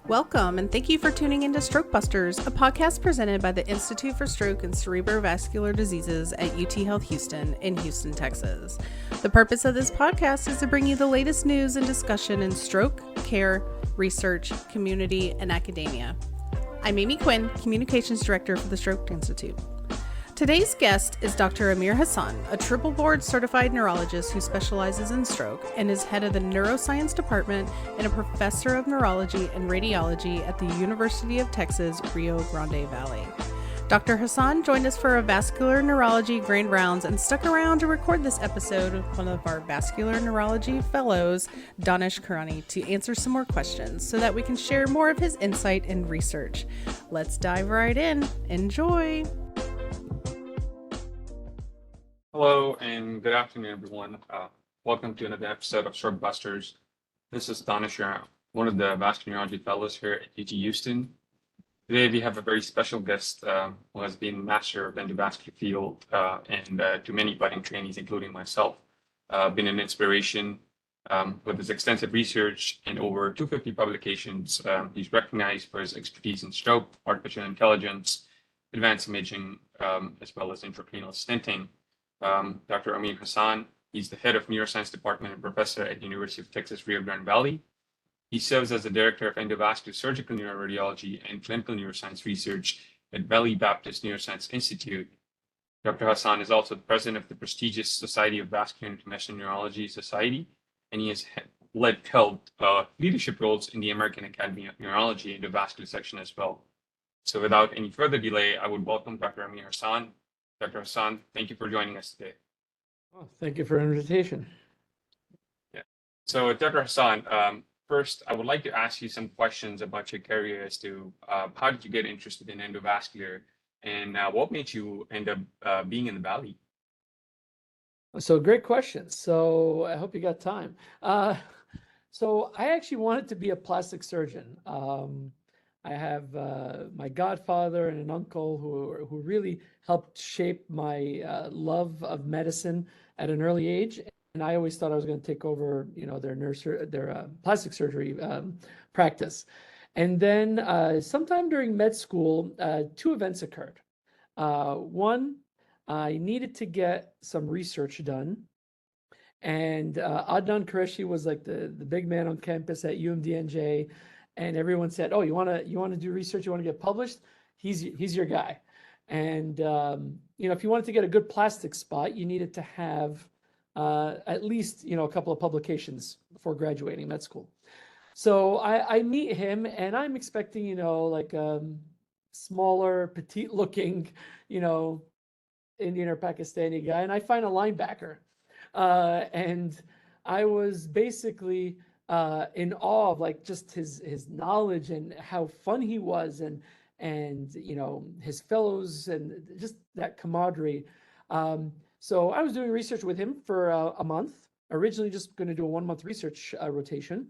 Welcome, and thank you for tuning into StrokeBusters, a podcast presented by the Institute for Stroke and Cerebrovascular Diseases at UTHealth Houston in Houston, Texas. The purpose of this podcast is to bring you the latest news and discussion in stroke, care, research, community, and academia. I'm Amy Quinn, Communications Director for the Stroke Institute. Today's guest is Dr. Ameer Hassan, a triple board certified neurologist who specializes in stroke and is head of the Neuroscience Department and a professor of neurology and radiology at the University of Texas, Rio Grande Valley. Dr. Hassan joined us for a Vascular Neurology Grand Rounds and stuck around to record this episode with one of our Vascular Neurology Fellows, Danish Kherani, to answer some more questions so that we can share more of his insight and research. Let's dive right in. Enjoy! Hello and good afternoon, everyone. Welcome to another episode of StrokeBusters. This is Danish Kherani, one of the Vascular Neurology Fellows here at UT Houston. Today we have a very special guest who has been master of the endovascular field and to many budding trainees, including myself, been an inspiration with his extensive research and over 250 publications. He's recognized for his expertise in stroke, artificial intelligence, advanced imaging, as well as intracranial stenting. Dr. Ameer Hassan, he's the head of Neuroscience Department and professor at the University of Texas, Rio Grande Valley. He serves as the director of endovascular surgical neuroradiology and clinical neuroscience research at Valley Baptist Neuroscience Institute. Dr. Hassan is also the president of the prestigious Society of Vascular and Interventional Neurology Society, and he has held leadership roles in the American Academy of Neurology and the vascular section as well. So without any further delay, I would welcome Dr. Ameer Hassan. Dr. Hassan, thank you for joining us today. Oh, thank you for the invitation. Yeah. So, Dr. Hassan, first, I would like to ask you some questions about your career as to how did you get interested in endovascular and what made you end up being in the Valley? So great question. So I hope you got time. So I actually wanted to be a plastic surgeon. I have my godfather and an uncle who really helped shape my love of medicine at an early age, and I always thought I was going to take over, their plastic surgery practice. And then sometime during med school, two events occurred. One, I needed to get some research done, and Adnan Qureshi was like the big man on campus at UMDNJ. And everyone said, "Oh, you want to do research? You want to get published? He's your guy." And if you wanted to get a good plastic spot, you needed to have at least a couple of publications before graduating med school. So I meet him, and I'm expecting like smaller, petite-looking Indian or Pakistani guy, and I find a linebacker, and I was basically in awe of like just his knowledge and how fun he was, and his fellows and just that camaraderie. So I was doing research with him for a month, originally just going to do a 1-month research rotation,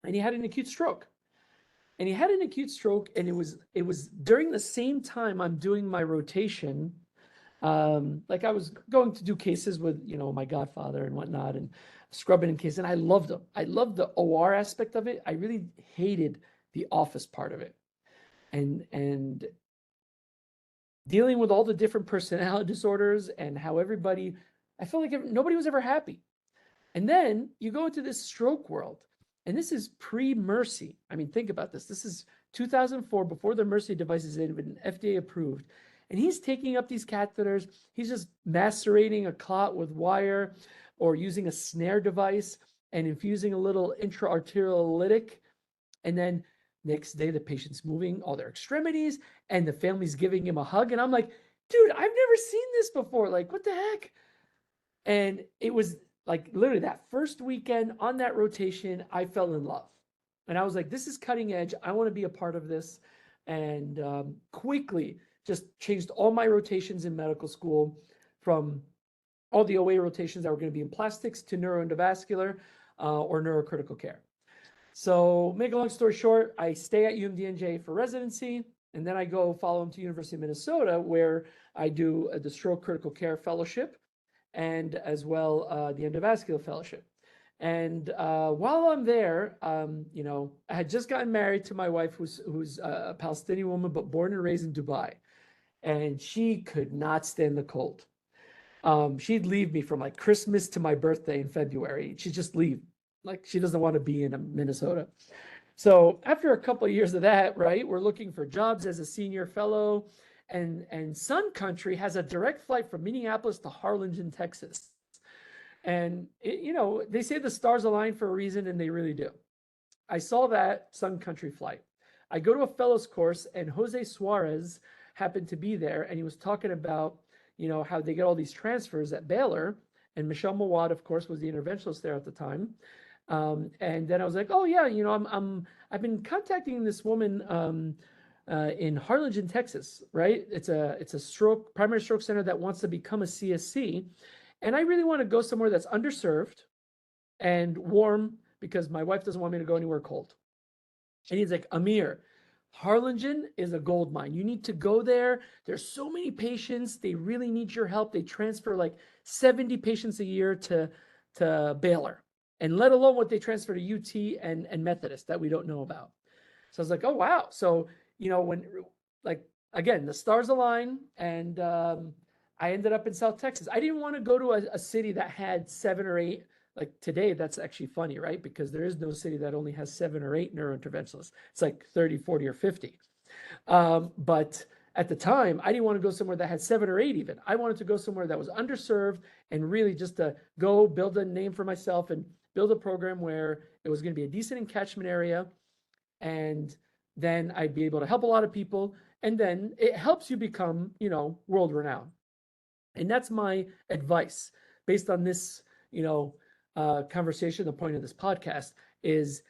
and he had an acute stroke. And it was during the same time I'm doing my rotation. Like I was going to do cases with my godfather and whatnot, and scrubbing in case, and I loved them. I loved the OR aspect of it. I really hated the office part of it, and dealing with all the different personality disorders and how everybody, I felt like nobody was ever happy. And then you go into this stroke world, and this is pre-Mercy. I mean, think about this. This is 2004, before the Mercy devices had been FDA approved. And he's taking up these catheters. He's just macerating a clot with wire or using a snare device and infusing a little intra-arterial lytic. And then next day, the patient's moving all their extremities and the family's giving him a hug. And I'm like, dude, I've never seen this before. Like, what the heck? And it was like literally that first weekend on that rotation, I fell in love. And I was like, this is cutting edge. I want to be a part of this. And quickly just changed all my rotations in medical school, from all the OA rotations that were going to be in plastics to neuroendovascular or neurocritical care. So make a long story short, I stay at UMDNJ for residency, and then I go follow him to University of Minnesota, where I do the Stroke Critical Care Fellowship and as well the Endovascular Fellowship. And while I'm there, you know, I had just gotten married to my wife, who's a Palestinian woman, but born and raised in Dubai, and she could not stand the cold. She'd leave me from like Christmas to my birthday in February. She'd just leave, like she doesn't want to be in Minnesota. So after a couple of years of that, right, we're looking for jobs as a senior fellow, and Sun Country has a direct flight from Minneapolis to Harlingen, Texas. And you know, they say the stars align for a reason, and they really do. I saw that Sun Country flight. I go to a fellows course, and Jose Suarez happened to be there, and he was talking about, you know, how they get all these transfers at Baylor. And Michelle Mawad, of course, was the interventionalist there at the time. And then I was like, oh yeah, you know, I've been contacting this woman in Harlingen, Texas, right? It's a primary stroke center that wants to become a CSC, and I really want to go somewhere that's underserved and warm because my wife doesn't want me to go anywhere cold. And he's like, Ameer, Harlingen is a gold mine. You need to go there. There's so many patients. They really need your help. They transfer like 70 patients a year to Baylor, and let alone what they transfer to UT and Methodist that we don't know about. So I was like, oh, wow. So, you know, when, like, again, the stars align, and I ended up in South Texas. I didn't want to go to a city that had 7 or 8. Like today, that's actually funny, right? Because there is no city that only has 7 or 8 neurointerventionalists. It's like 30, 40, or 50. But at the time, I didn't want to go somewhere that had 7 or 8 even. I wanted to go somewhere that was underserved, and really just to go build a name for myself and build a program where it was going to be a decent catchment area. And then I'd be able to help a lot of people. And then it helps you become, you know, world renowned. And that's my advice based on this, you know, conversation. The point of this podcast is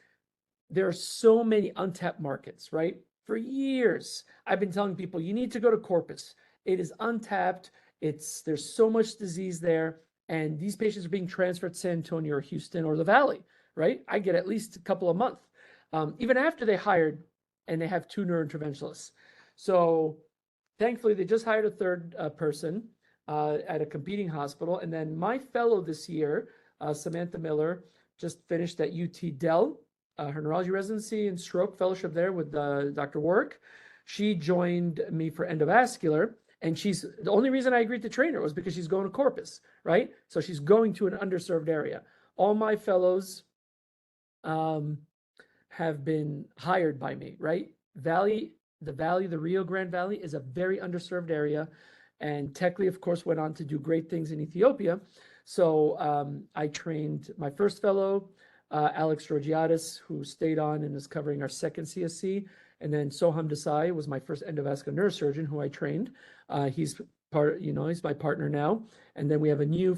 there are so many untapped markets, right? For years, I've been telling people you need to go to Corpus. It is untapped. There's so much disease there, and these patients are being transferred to San Antonio or Houston or the Valley, right? I get at least a couple a month, even after they hired and they have 2 neurointerventionalists. So thankfully, they just hired a third person at a competing hospital. And then my fellow this year, Samantha Miller, just finished at UTHealth, her neurology residency and stroke fellowship there with Dr. Warwick. She joined me for endovascular, and the only reason I agreed to train her was because she's going to Corpus, right? So she's going to an underserved area. All my fellows have been hired by me, right? The Rio Grande Valley is a very underserved area. And Tekli, of course, went on to do great things in Ethiopia. So I trained my first fellow, Alex Georgiadis, who stayed on and is covering our second CSC. And then Soham Desai was my first endovascular neurosurgeon who I trained. He's he's my partner now. And then we have a new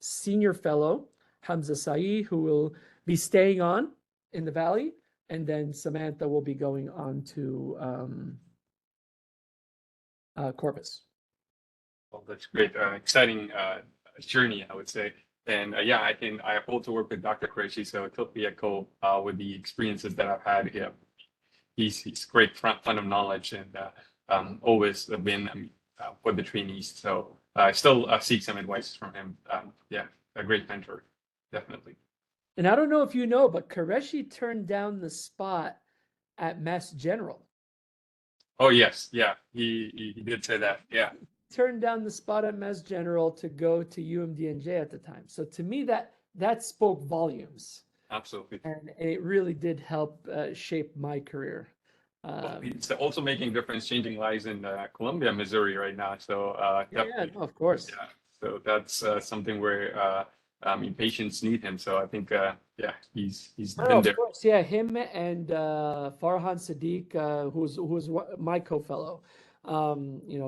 senior fellow, Hamza Sai, who will be staying on in the Valley. And then Samantha will be going on to Corpus. Well, that's great. Exciting journey, I would say. And yeah, I hope to work with Dr. Qureshi, so it'll be a cool with the experiences that I've had. Yeah, he's great font of knowledge, and always been with the trainees. So I still seek some advice from him. Yeah, a great mentor, definitely. And I don't know if you know, but Qureshi turned down the spot at Mass General. Oh yes, yeah, he did say that. Yeah, turned down the spot at Mass General to go to UMDNJ at the time. So to me, that spoke volumes. Absolutely. And it really did help shape my career. Well, it's also making difference, changing lives in Columbia, Missouri right now. So yeah, no, of course. Yeah, so that's something where patients need him. So I think yeah, he's been there. Of course, yeah, him and Farhan Sadiq, who's my co-fellow.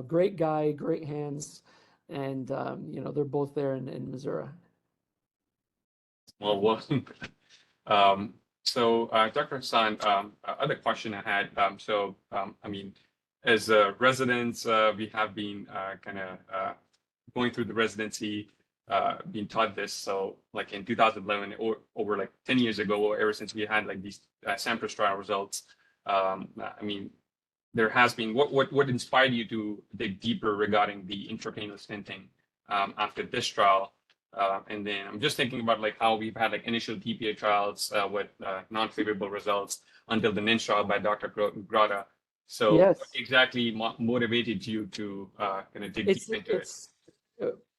Great guy, great hands, and they're both there in Missouri. Well, so Dr. Hassan, other question I had. As residents, we have been kind of going through the residency, being taught this. So like in 2011, or over like 10 years ago, or ever since we had like these Sampras trial results, there has been, what inspired you to dig deeper regarding the intracranial stenting after this trial? And then I'm just thinking about like how we've had like initial TPA trials with non-favorable results until the NINS trial by Dr. Grada. So what Yes. exactly motivated you to kind of dig deep into it? It's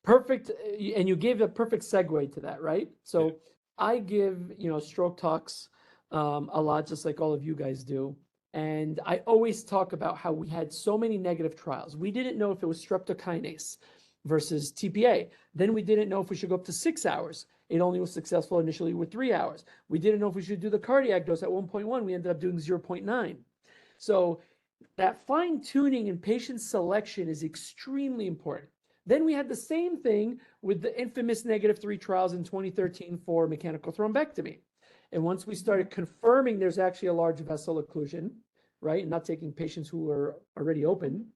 perfect, and you gave a perfect segue to that, right? So I give, stroke talks a lot, just like all of you guys do. And I always talk about how we had so many negative trials. We didn't know if it was streptokinase versus TPA. Then we didn't know if we should go up to 6 hours. It only was successful initially with 3 hours. We didn't know if we should do the cardiac dose at 1.1. We ended up doing 0.9. So that fine tuning and patient selection is extremely important. Then we had the same thing with the infamous -3 trials in 2013 for mechanical thrombectomy. And once we started confirming there's actually a large vessel occlusion, right, and not taking patients who are already open,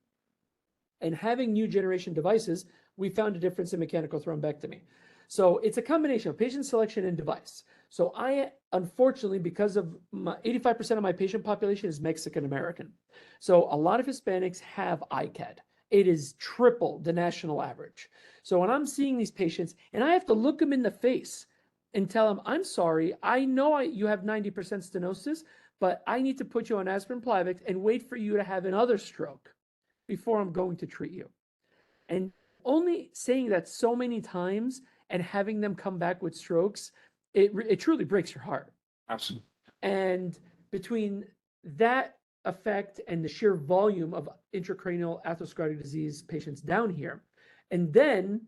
and having new generation devices, we found a difference in mechanical thrombectomy. So it's a combination of patient selection and device. So I, unfortunately, because of 85% of my patient population is Mexican American. So a lot of Hispanics have ICAD. It is triple the national average. So when I'm seeing these patients and I have to look them in the face and tell them, I'm sorry, I know you have 90% stenosis, but I need to put you on aspirin Plavix and wait for you to have another stroke before I'm going to treat you. And only saying that so many times and having them come back with strokes, it truly breaks your heart. Absolutely. And between that effect and the sheer volume of intracranial atherosclerotic disease patients down here, and then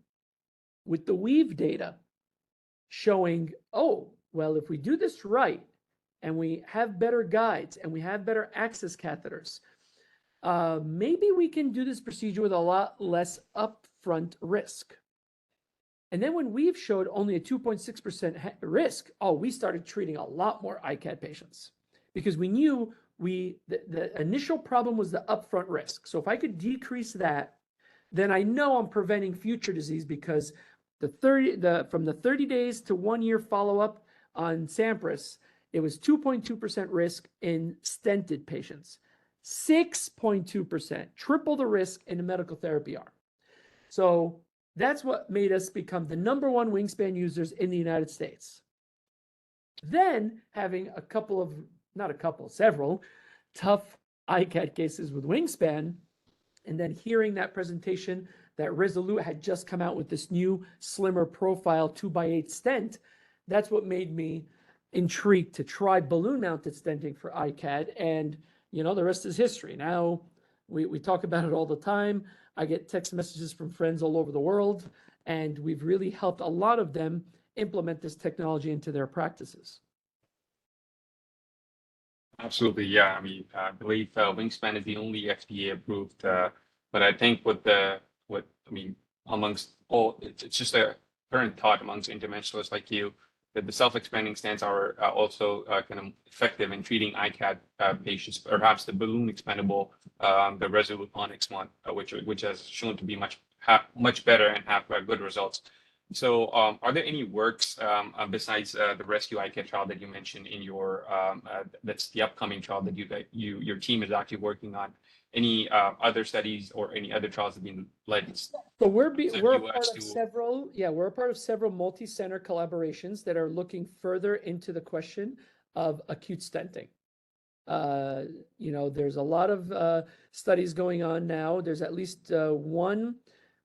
with the weave data showing, oh, well, if we do this right and we have better guides and we have better access catheters, maybe we can do this procedure with a lot less upfront risk. And then when we've showed only a 2.6% risk, we started treating a lot more ICAD patients because we knew the initial problem was the upfront risk. So if I could decrease that, then I know I'm preventing future disease because from the 30 days to 1 year follow-up on Sampras, it was 2.2% risk in stented patients. 6.2%, triple the risk in the medical therapy arm. So that's what made us become the #1 wingspan users in the United States. Then having several tough ICAD cases with wingspan, and then hearing that presentation that Resolute had just come out with this new slimmer profile 2x8 stent, that's what made me intrigued to try balloon mounted stenting for ICAD. And the rest is history. Now we talk about it all the time. I get text messages from friends all over the world, and we've really helped a lot of them implement this technology into their practices. Absolutely, yeah. I mean, I believe Wingspan is the only FDA approved, but I think amongst all, it's just a current thought amongst interventionalists like you that the self-expanding stents are also kind of effective in treating ICAD patients. Perhaps the balloon expandable, the Resolute Onyx one, which has shown to be much better and have good results. So, are there any works besides the Rescue ICAD trial that you mentioned in your that's the upcoming trial that your team is actually working on? Any other studies or any other trials that have been led? So we're a part of several multi-center collaborations that are looking further into the question of acute stenting. There's a lot of studies going on now. There's at least one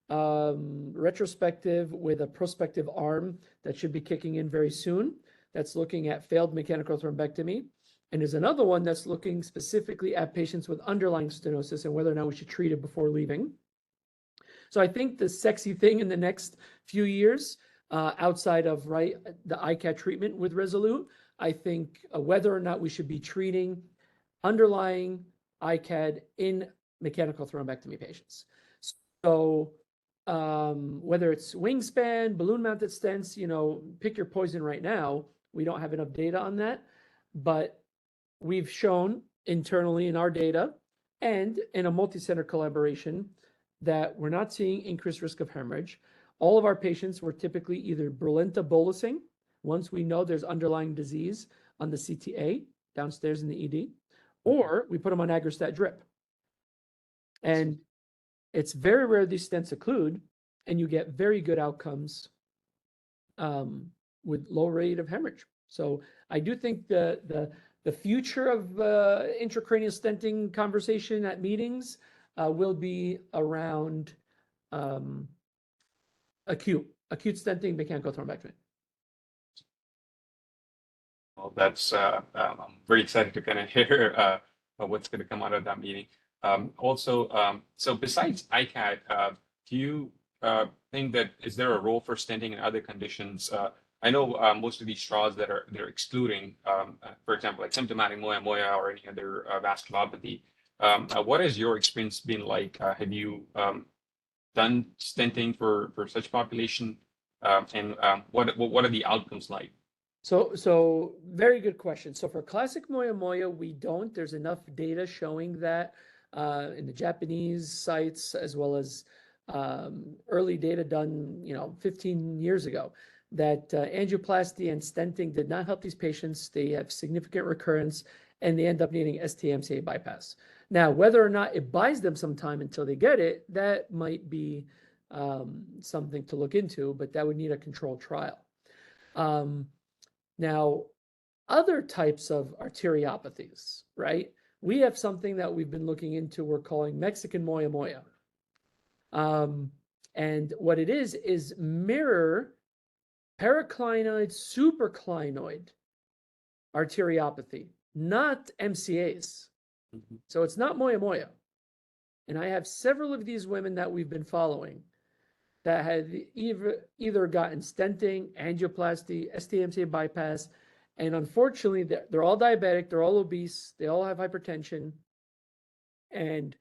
retrospective with a prospective arm that should be kicking in very soon. That's looking at failed mechanical thrombectomy. And there's another one that's looking specifically at patients with underlying stenosis and whether or not we should treat it before leaving. So I think the sexy thing in the next few years, outside of the ICAD treatment with Resolute, I think whether or not we should be treating underlying ICAD in mechanical thrombectomy patients. So whether it's wingspan, balloon mounted stents, pick your poison right now. We don't have enough data on that, but we've shown internally in our data and in a multi-center collaboration that we're not seeing increased risk of hemorrhage. All of our patients were typically either Brilinta bolusing, once we know there's underlying disease on the CTA downstairs in the ED, or we put them on Aggrastat drip. And it's very rare these stents occlude, and you get very good outcomes with low rate of hemorrhage. So I do think the future of intracranial stenting conversation at meetings will be around acute stenting, mechanical thrombectomy. Well, that's I'm very excited to kind of hear what's going to come out of that meeting. So besides ICAD, do you think that is there a role for stenting in other conditions? I know most of these trials that they're excluding, for example, like symptomatic moya or any other vasculopathy. What has your experience been like? Have you done stenting for such population? And what are the outcomes like? So very good question. So for classic moya, we don't. There's enough data showing that in the Japanese sites, as well as early data done, 15 years ago, that angioplasty and stenting did not help these patients. They have significant recurrence, and they end up needing ST-MCA bypass. Now, whether or not it buys them some time until they get it, that might be something to look into, but that would need a controlled trial. Now, other types of arteriopathies, right? We have something that we've been looking into, we're calling Mexican moya. And what it is mirror paraclinoid, supraclinoid arteriopathy, not MCAs. Mm-hmm. So it's not moya. And I have several of these women that we've been following that had either gotten stenting, angioplasty, ST-MCA bypass, and unfortunately, they're all diabetic, they're all obese, they all have hypertension, and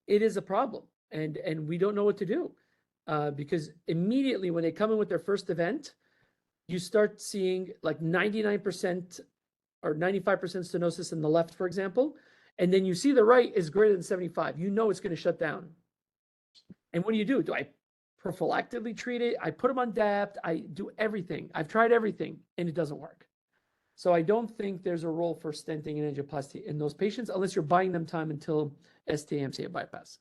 it is a problem. And we don't know what to do because immediately when they come in with their first event, you start seeing like 99% or 95% stenosis in the left, for example, and then you see the right is greater than 75. You know it's going to shut down. And what do? Do I prophylactically treat it? I put them on DAPT. I do everything. I've tried everything, and it doesn't work. So I don't think there's a role for stenting and angioplasty in those patients unless you're buying them time until ST-MCA bypass.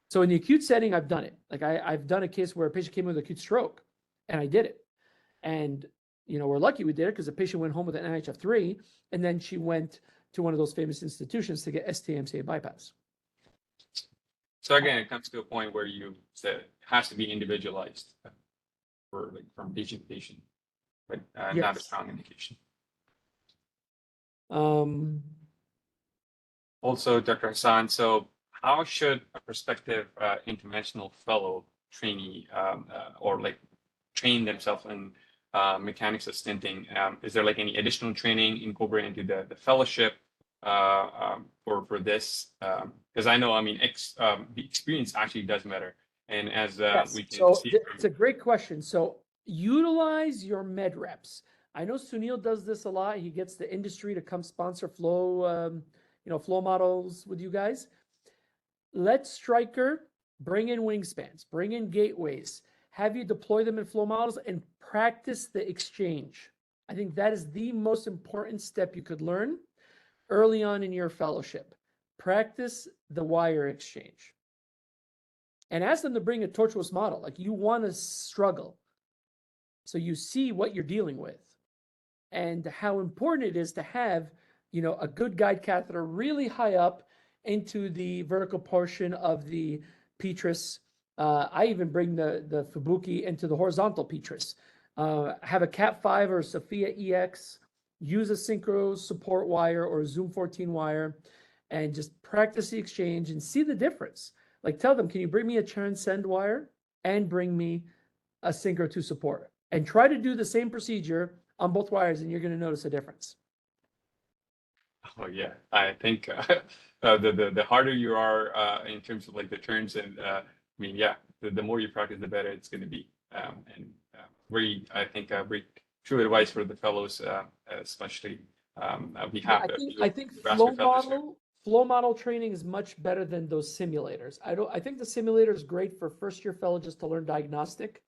So in the acute setting, I've done it. Like I've done a case where a patient came in with acute stroke, and I did it. And we're lucky we did it because the patient went home with an NHF3, and then she went to one of those famous institutions to get ST-MCA bypass. So again, it comes to a point where you said it has to be individualized from patient to patient, but Yes. Not a strong indication. Also, Dr. Hassan, so how should a prospective interventional fellow trainee or train themselves in mechanics of stenting? Is there any additional training incorporated into the fellowship for this? Because I know, the experience actually does matter. And as Yes. we can So see, it's a great question. So utilize your med reps. I know Sunil does this a lot. He gets the industry to come sponsor flow, flow models with you guys. Let Stryker bring in wingspans, bring in gateways, have you deploy them in flow models and practice the exchange. I think that is the most important step you could learn early on in your fellowship. Practice the wire exchange. And ask them to bring a tortuous model. Like you want to struggle. So you see what you're dealing with and how important it is to have, a good guide catheter really high up into the vertical portion of the petrous. I even bring the Fubuki into the horizontal petrous. Have a Cat 5 or a Sophia EX, use a synchro support wire or a Zoom 14 wire, and just practice the exchange and see the difference. Like tell them, can you bring me a transcend wire and bring me a synchro 2 support? And try to do the same procedure on both wires and you're going to notice a difference. Oh yeah, I think the harder you are in terms of the turns and the more you practice, the better it's going to be. I think very true advice for the fellows, especially we have. I think flow model training is much better than those simulators. I think the simulator is great for first year fellow just to learn diagnostic,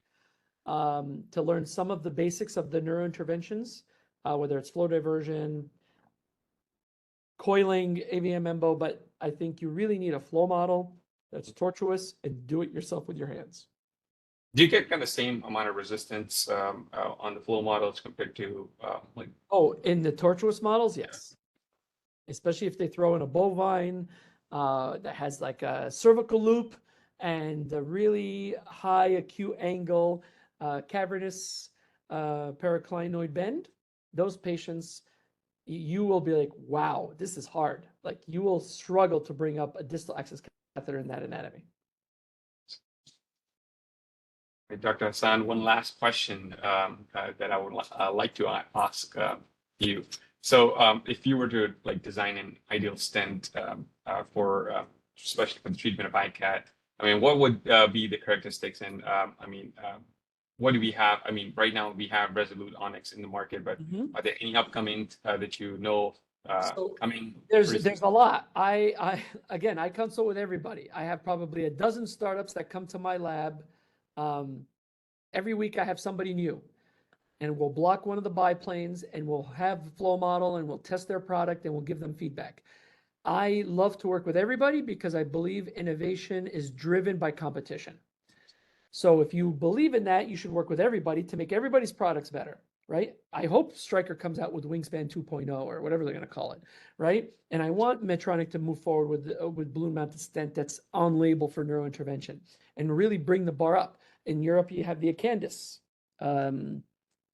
to learn some of the basics of the neurointerventions, whether it's flow diversion, coiling, AVM embo, but I think you really need a flow model that's tortuous and do it yourself with your hands. Do you get kind of same amount of resistance on the flow models compared to like? Oh, in the tortuous models, yes. Especially if they throw in a bovine that has like a cervical loop and a really high acute angle, cavernous paraclinoid bend. Those patients, you will be like, wow, this is hard. Like you will struggle to bring up a distal access catheter in that anatomy. Dr. Hassan, one last question that I would like to ask you. So, if you were to like design an ideal stent for, especially for the treatment of ICAD, I mean, what would be the characteristics? And what do we have? I mean, right now we have Resolute Onyx in the market, but are there any upcoming that you know? So coming? there's a lot. I again, I consult with everybody. I have probably a dozen startups that come to my lab. Every week I have somebody new, and we'll block one of the biplanes and we'll have the flow model and we'll test their product and we'll give them feedback. I love to work with everybody because I believe innovation is driven by competition. So if you believe in that, you should work with everybody to make everybody's products better, right? I hope Stryker comes out with Wingspan 2.0 or whatever they're going to call it, right? And I want Medtronic to move forward with balloon-mounted stent that's on label for neurointervention and really bring the bar up. In Europe, you have the Acandis and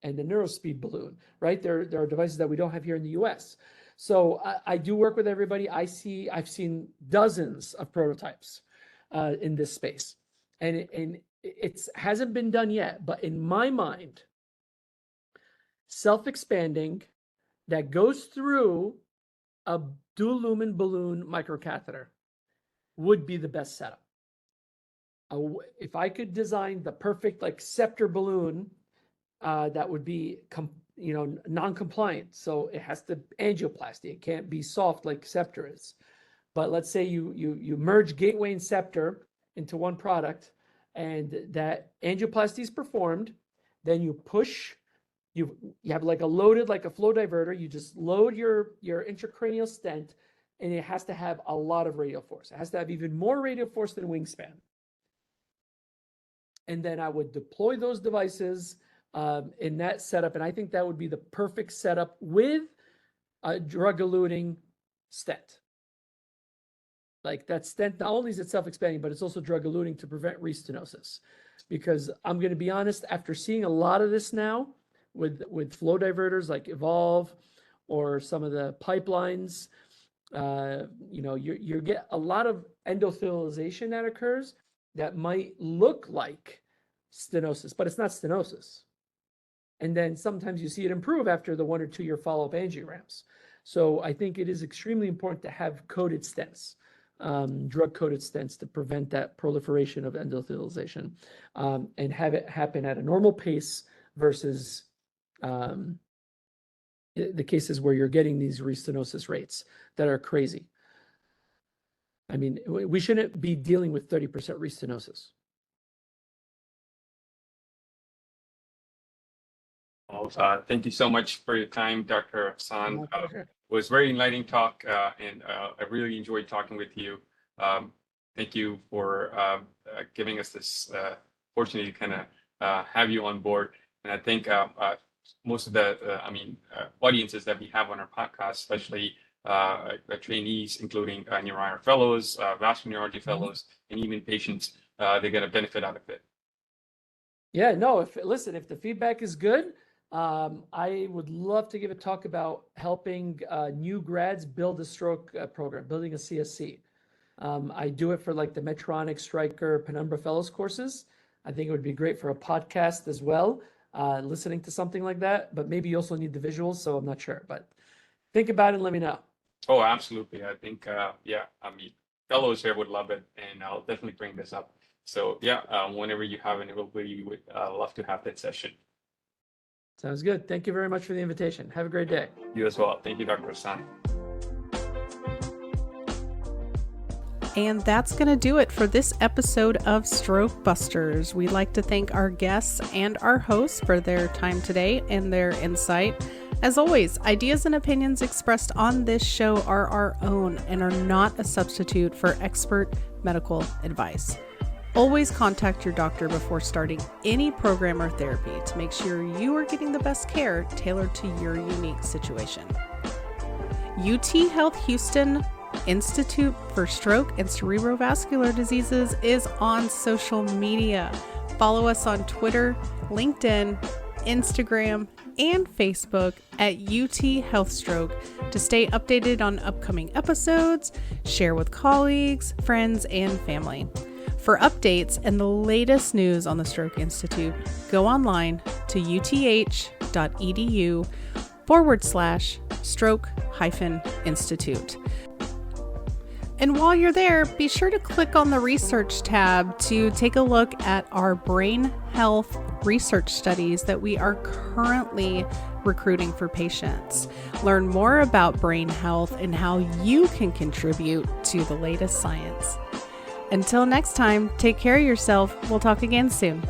the Neurospeed balloon, right? There are devices that we don't have here in the US. So I do work with everybody. I've seen dozens of prototypes in this space, and it hasn't been done yet. But in my mind, self-expanding that goes through a dual lumen balloon microcatheter would be the best setup. If I could design the perfect like scepter balloon that would be non-compliant, so it has to angioplasty. It can't be soft like scepter is. But let's say you merge gateway and scepter into one product, and that angioplasty is performed. Then you push. You have like a flow diverter. You just load your intracranial stent, and it has to have a lot of radial force. It has to have even more radial force than Wingspan. And then I would deploy those devices in that setup. And I think that would be the perfect setup with a drug-eluting stent. Like that stent, not only is it self-expanding, but it's also drug-eluting to prevent restenosis. Because I'm going to be honest, after seeing a lot of this now with flow diverters like Evolve or some of the pipelines, you get a lot of endothelialization that occurs that might look like stenosis, but it's not stenosis. And then sometimes you see it improve after the 1 or 2 year follow-up angiograms. So I think it is extremely important to have coated stents, drug-coated stents to prevent that proliferation of endothelialization and have it happen at a normal pace versus the cases where you're getting these restenosis rates that are crazy. I mean, we shouldn't be dealing with 30% restenosis. Well, thank you so much for your time, Dr. Hassan. It was very enlightening talk, and I really enjoyed talking with you. Thank you for giving us this opportunity to kind of have you on board. And I think most of the, audiences that we have on our podcast, especially trainees, including Neuroscience Fellows, Vascular Neurology Fellows, and even patients, they're going to benefit out of it. Yeah, no, if the feedback is good, I would love to give a talk about helping new grads build a stroke program, building a CSC. I do it for like the Medtronic, Stryker, Penumbra Fellows courses. I think it would be great for a podcast as well, listening to something like that, but maybe you also need the visuals, so I'm not sure, but think about it and let me know. Oh, absolutely. I think, fellows here would love it, and I'll definitely bring this up. So whenever you have an availability, we would love to have that session. Sounds good. Thank you very much for the invitation. Have a great day. You as well. Thank you, Dr. Hassan. And that's going to do it for this episode of StrokeBusters. We'd like to thank our guests and our hosts for their time today and their insight. As always, ideas and opinions expressed on this show are our own and are not a substitute for expert medical advice. Always contact your doctor before starting any program or therapy to make sure you are getting the best care tailored to your unique situation. UTHealth Houston Institute for Stroke and Cerebrovascular Diseases is on social media. Follow us on Twitter, LinkedIn, Instagram, and Facebook at UTHealth Stroke to stay updated on upcoming episodes, share with colleagues, friends, and family. For updates and the latest news on the Stroke Institute, go online to uth.edu/stroke-institute. And while you're there, be sure to click on the research tab to take a look at our brain health research studies that we are currently recruiting for patients. Learn more about brain health and how you can contribute to the latest science. Until next time, take care of yourself. We'll talk again soon.